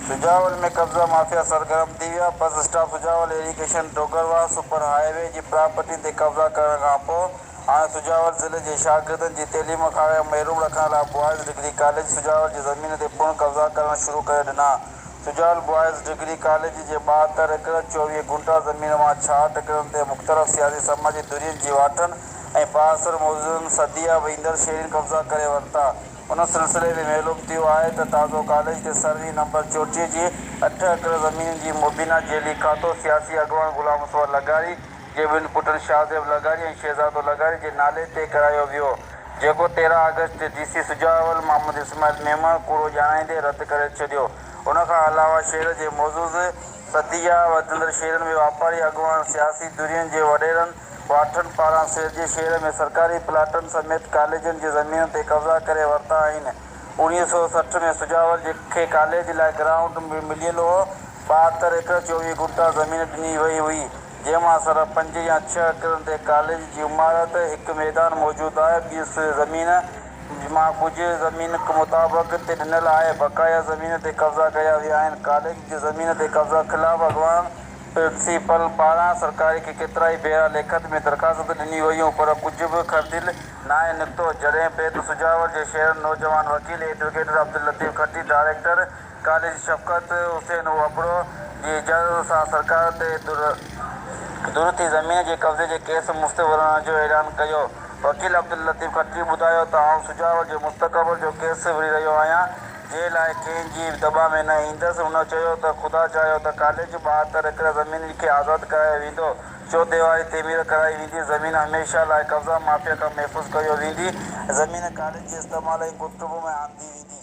सुजावल में कब्ज़ा माफिया सरगर्म थी विया। बस स्टॉप सुजावल इरिगेशन डोगरवा सुपर हाईवे जी प्रॉपर्टी ते कब्ज़ा करण खां पोइ हाणे सुजावल ज़िले जे शागिर्दनि जी तइलीम खां महरूम रखण लाइ बॉयज़ डिग्री कॉलेज सुजावल जी ज़मीन ते पुण कब्ज़ा करण शुरू करे ॾिना। सुजावल बॉयज़ डिग्री कॉलेज जे 72 एकड़ 24 गुंठा ज़मीन मां 66 एकड़नि ते मुख़्तलिफ़ सियासी समाजी धुरियुनि जी वाठनि ऐं पासर मौजूदनि सदिया वेंदड़ शहरनि कब्ज़ा करे वरिता। उन सिलसिले में मालूम थियो आहे त ताज़ो कॉलेज ते सर्वे नंबर 34 जी 8 एकड़ ज़मीन जी मुबीना जेली खातो सियासी अॻवान ग़ुलाम मुस्तफ़ा लगारी जे ॿिनि पुटनि शाहज़ेब लगारी ऐं शहज़ादो लगारी जे नाले ते करायो वियो, जेको 13 अगस्त DC सुजावल मोहम्मद इस्माइल मेमण कूड़ो ॼाणाईंदे रद्द करे छॾियो। उन खां अलावा शहर जे मौजूदु सदिया वधंदड़ शहरनि में वापारी अॻवान सियासी धुरियुनि जे वॾेरनि वाठनि पारां सिरजे शहर में सरकारी प्लाटनि समेत कॉलेजनि जी ज़मीन ते कब्ज़ा करे वरिता आहिनि। 1960 में सुजावल खे कॉलेज लाइ ग्राउंड मिलियल हो। 72 एकड़ 24 गुंठा ज़मीन ॾिनी वई हुई, जंहिं मां सिर्फ़ 5 या 6 एकड़नि ते कॉलेज जी इमारत हिकु मैदान मौजूदु आहे। ॿी ज़मीन मां कुझु ज़मीन मुताबिक़ ते ॾिनल आहे, बक़ाया ज़मीन ते कब्ज़ा कया विया आहिनि। कॉलेज जी ज़मीन ते कब्ज़ा ख़िलाफ़ अॻवान प्रिंसिपल पारां सरकार खे केतिरा ई भेरा लिखत में दरख़्वास्त ॾिनी वयूं, पर कुझु बि खरदिल नाहे निकितो। जॾहिं बैदि सुजावल जे शहर नौजवान वकील एडवोकेट अब्दुल लतीफ़ खट्टी डायरेक्टर कॉलेज शफ़क़त हुसैन वबरो जी इजाज़त सां सरकार ते दुरुती ज़मीन जे कब्ज़े जे केस मुस्तरदण जो ऐलान कयो। वकील अब्दुल लतीफ़ खट्टी ॿुधायो त आउं सुजावल जे मुस्तक़बिल जो केस विढ़ी रहियो आहियां, जंहिं लाइ कंहिं जी दॿा में न ईंदुसि। हुन चयो त ख़ुदा चाहियो त कॉलेज 72 एकड़ ज़मीन खे आज़ादु करायो वेंदो, चौदीवारी तइमीर कराई वेंदी, ज़मीन हमेशह लाइ कब्ज़ा माफ़िया खां महफ़ूज़ कयो वेंदी, ज़मीन कॉलेज जे इस्तेमाल ऐं कुतुब में आंदी वेंदी।